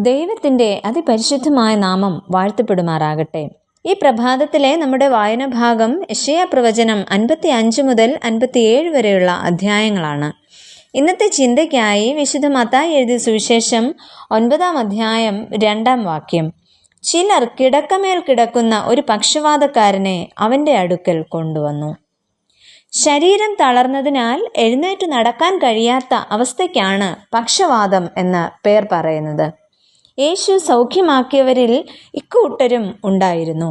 ദൈവത്തിൻ്റെ അതിപരിശുദ്ധമായ നാമം വാഴ്ത്തപ്പെടുമാറാകട്ടെ. ഈ പ്രഭാതത്തിലെ നമ്മുടെ വായന ഭാഗം യെശയ്യാ പ്രവചനം 55 മുതൽ 57 വരെയുള്ള അധ്യായങ്ങളാണ്. ഇന്നത്തെ ചിന്തയ്ക്കായി വിശുദ്ധ മത്തായി എഴുതിയ സുവിശേഷം 9-ാം അധ്യായം 2-ാം വാക്യം. ചിലർ കിടക്കമേൽ കിടക്കുന്ന ഒരു പക്ഷവാതക്കാരനെ അവൻ്റെ അടുക്കൽ കൊണ്ടുവന്നു. ശരീരം തളർന്നതിനാൽ എഴുന്നേറ്റ് നടക്കാൻ കഴിയാത്ത അവസ്ഥയ്ക്കാണ് പക്ഷവാതം എന്ന് പേർ പറയുന്നത്. യേശു സൗഖ്യമാക്കിയവരിൽ ഇക്കൂട്ടരും ഉണ്ടായിരുന്നു.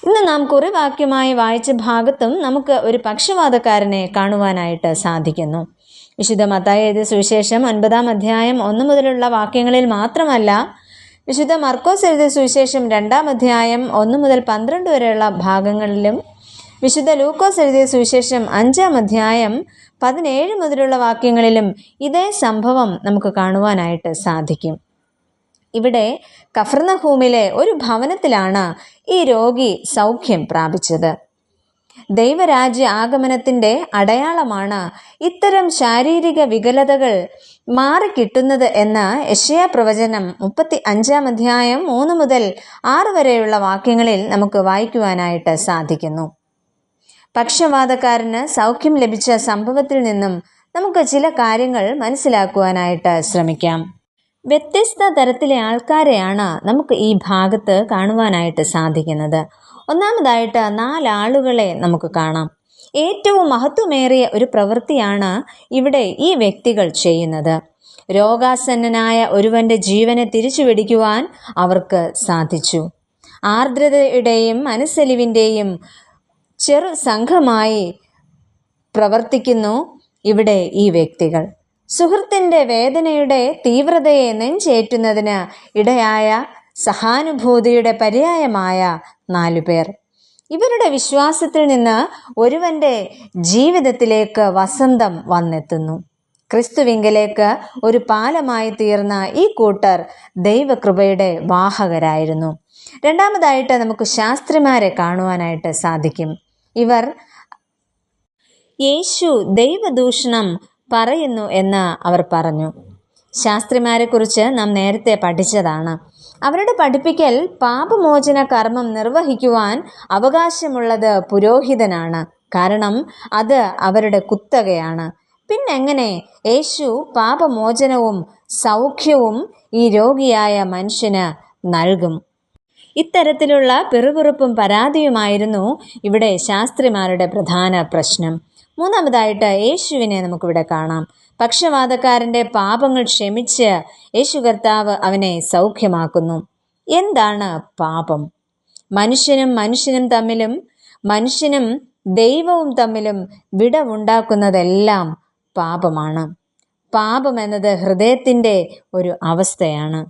ഇന്ന് നാം കുറിവാക്യമായി വായിച്ച ഭാഗത്തും നമുക്ക് ഒരു പക്ഷവാതക്കാരനെ കാണുവാനായിട്ട് സാധിക്കുന്നു. വിശുദ്ധ മത്തായി എഴുതിയ സുവിശേഷം 9-ാം അധ്യായം 1 മുതലുള്ള വാക്യങ്ങളിൽ മാത്രമല്ല, വിശുദ്ധ മർക്കോസ് എഴുതിയ സുവിശേഷം 2-ാം അധ്യായം 1 മുതൽ 12 വരെയുള്ള ഭാഗങ്ങളിലും, വിശുദ്ധ ലൂക്കോസ് എഴുതിയ സുവിശേഷം 5-ാം അധ്യായം 17 മുതലുള്ള വാക്യങ്ങളിലും ഇതേ സംഭവം നമുക്ക് കാണുവാനായിട്ട് സാധിക്കും. ഇവിടെ കഫർന്നഹൂമിലെ ഒരു ഭവനത്തിലാണ് ഈ രോഗി സൗഖ്യം പ്രാപിച്ചത്. ദൈവരാജ്യ ആഗമനത്തിൻ്റെ അടയാളമാണ് ഇത്തരം ശാരീരിക വികലതകൾ മാറിക്കിട്ടുന്നത് എന്ന് യെശയ്യാ പ്രവചനം 35-ാം അധ്യായം 3 മുതൽ 6 വരെയുള്ള വാക്യങ്ങളിൽ നമുക്ക് വായിക്കുവാനായിട്ട് സാധിക്കുന്നു. പക്ഷവാതക്കാരന് സൗഖ്യം ലഭിച്ച സംഭവത്തിൽ നിന്നും നമുക്ക് ചില കാര്യങ്ങൾ മനസ്സിലാക്കുവാനായിട്ട് ശ്രമിക്കാം. വ്യത്യസ്ത തരത്തിലെ ആൾക്കാരെയാണ് നമുക്ക് ഈ ഭാഗത്ത് കാണുവാനായിട്ട് സാധിക്കുന്നത്. ഒന്നാമതായിട്ട് 4 ആളുകളെ നമുക്ക് കാണാം. ഏറ്റവും മഹത്വമേറിയ ഒരു പ്രവൃത്തിയാണ് ഇവിടെ ഈ വ്യക്തികൾ ചെയ്യുന്നത്. രോഗാസന്നനായ ഒരുവന്റെ ജീവനെ തിരിച്ചു പിടിക്കുവാൻ അവർക്ക് സാധിച്ചു. ആർദ്രതയുടെയും മനസ്സലിവിൻ്റെയും ചെറു സംഘമായി പ്രവർത്തിക്കുന്നു ഇവിടെ ഈ വ്യക്തികൾ. സുഹൃത്തിൻ്റെ വേദനയുടെ തീവ്രതയെ നെഞ്ചേറ്റുന്നതിന് ഇടയായ സഹാനുഭൂതിയുടെ പര്യായമായ 4 പേർ. ഇവരുടെ വിശ്വാസത്തിൽ നിന്ന് ഒരുവന്റെ ജീവിതത്തിലേക്ക് വസന്തം വന്നെത്തുന്നു. ക്രിസ്തുവിങ്കലേക്ക് ഒരു പാലമായി തീർന്ന ഈ കൂട്ടർ ദൈവകൃപയുടെ വാഹകരായിരുന്നു. രണ്ടാമതായിട്ട് നമുക്ക് ശാസ്ത്രിമാരെ കാണുവാനായിട്ട് സാധിക്കും. ഇവർ യേശു ദൈവദൂഷണം പറയുന്നു എന്ന് അവർ പറഞ്ഞു. ശാസ്ത്രിമാരെക്കുറിച്ച് നാം നേരത്തെ പഠിച്ചതാണ്. അവരുടെ പഠിപ്പിക്കൽ പാപമോചന കർമ്മം നിർവഹിക്കുവാൻ അവകാശമുള്ളത് പുരോഹിതനാണ്. കാരണം അത് അവരുടെ കുത്തകയാണ്. പിന്നെങ്ങനെ യേശു പാപമോചനവും സൗഖ്യവും ഈ രോഗിയായ മനുഷ്യന് നൽകും? ഇത്തരത്തിലുള്ള പിറുപിറുപ്പും പരാതിയുമായിരുന്നു ഇവിടെ ശാസ്ത്രിമാരുടെ പ്രധാന പ്രശ്നം. മൂന്നാമതായിട്ട് യേശുവിനെ നമുക്കിവിടെ കാണാം. പക്ഷവാതക്കാരൻ്റെ പാപങ്ങൾ ക്ഷമിച്ച് യേശു കർത്താവ് അവനെ സൗഖ്യമാക്കുന്നു. എന്താണ് പാപം? മനുഷ്യനും തമ്മിലും മനുഷ്യനും ദൈവവും തമ്മിലും വിടവുണ്ടാക്കുന്നതെല്ലാം പാപമാണ്. പാപം എന്നത് ഹൃദയത്തിൻ്റെ ഒരു അവസ്ഥയാണ്.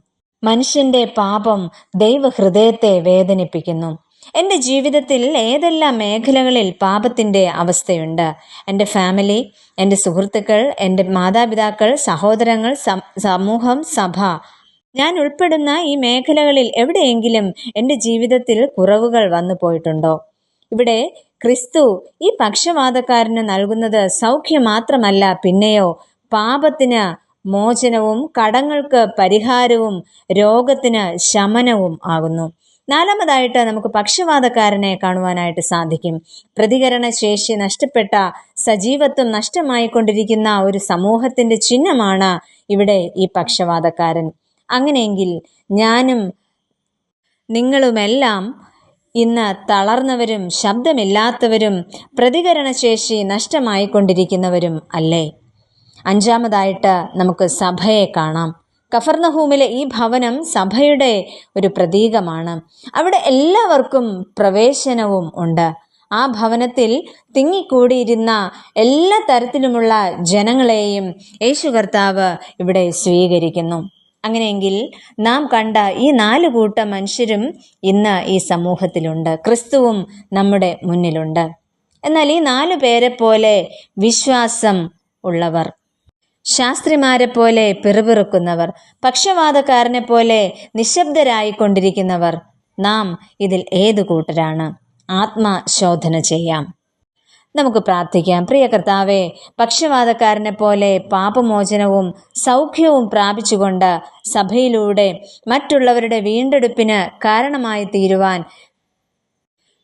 മനുഷ്യൻ്റെ പാപം ദൈവഹൃദയത്തെ വേദനിപ്പിക്കുന്നു. എൻ്റെ ജീവിതത്തിൽ ഏതെല്ലാം മേഖലകളിൽ പാപത്തിൻ്റെ അവസ്ഥയുണ്ട്? എൻ്റെ ഫാമിലി, എൻ്റെ സുഹൃത്തുക്കൾ, എൻ്റെ മാതാപിതാക്കൾ, സഹോദരങ്ങൾ, സമൂഹം, സഭ, ഞാൻ ഉൾപ്പെടുന്ന ഈ മേഖലകളിൽ എവിടെയെങ്കിലും എൻ്റെ ജീവിതത്തിൽ കുറവുകൾ വന്നു പോയിട്ടുണ്ടോ? ഇവിടെ ക്രിസ്തു ഈ പക്ഷവാതക്കാരന് നൽകുന്നത് സൗഖ്യം മാത്രമല്ല, പിന്നെയോ പാപത്തിന് മോചനവും കടങ്ങൾക്ക് പരിഹാരവും രോഗത്തിന് ശമനവും ആകുന്നു. നാലാമതായിട്ട് നമുക്ക് പക്ഷവാതക്കാരനെ കാണുവാനായിട്ട് സാധിക്കും. പ്രതികരണശേഷി നഷ്ടപ്പെട്ട, സജീവത്വം നഷ്ടമായിക്കൊണ്ടിരിക്കുന്ന ഒരു സമൂഹത്തിൻ്റെ ചിഹ്നമാണ് ഇവിടെ ഈ പക്ഷവാതക്കാരൻ. അങ്ങനെയെങ്കിൽ ഞാനും നിങ്ങളുമെല്ലാം ഇന്ന് തളർന്നവരും ശബ്ദമില്ലാത്തവരും പ്രതികരണശേഷി നഷ്ടമായിക്കൊണ്ടിരിക്കുന്നവരും അല്ലേ? അഞ്ചാമതായിട്ട് നമുക്ക് സഭയെ കാണാം. കഫർന്നഹൂമിലെ ഈ ഭവനം സഭയുടെ ഒരു പ്രതീകമാണ്. അവിടെ എല്ലാവർക്കും പ്രവേശനവും ഉണ്ട്. ആ ഭവനത്തിൽ തിങ്ങിക്കൂടിയിരുന്ന എല്ലാ തരത്തിലുമുള്ള ജനങ്ങളെയും യേശു കർത്താവ് ഇവിടെ സ്വീകരിക്കുന്നു. അങ്ങനെയെങ്കിൽ നാം കണ്ട ഈ 4 കൂട്ടം മനുഷ്യരും ഇന്ന് ഈ സമൂഹത്തിലുണ്ട്. ക്രിസ്തുവും നമ്മുടെ മുന്നിലുണ്ട്. എന്നാൽ ഈ 4 പേരെ പോലെ വിശ്വാസം ഉള്ളവർ, ശാസ്ത്രിമാരെ പോലെ പിറുപിറുക്കുന്നവർ, പക്ഷവാതക്കാരനെ പോലെ നിശബ്ദരായിക്കൊണ്ടിരിക്കുന്നവർ, നാം ഇതിൽ ഏതു കൂട്ടരാണ്? ആത്മശോധന ചെയ്യാം. നമുക്ക് പ്രാർത്ഥിക്കാം. പ്രിയ കർത്താവേ, പക്ഷവാതക്കാരനെ പോലെ പാപമോചനവും സൗഖ്യവും പ്രാപിച്ചുകൊണ്ട് സഭയിലൂടെ മറ്റുള്ളവരുടെ വീണ്ടെടുപ്പിന് കാരണമായി തീരുവാൻ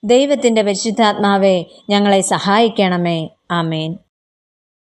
ദൈവത്തിൻ്റെ പരിശുദ്ധാത്മാവേ ഞങ്ങളെ സഹായിക്കണമേ. ആമേൻ.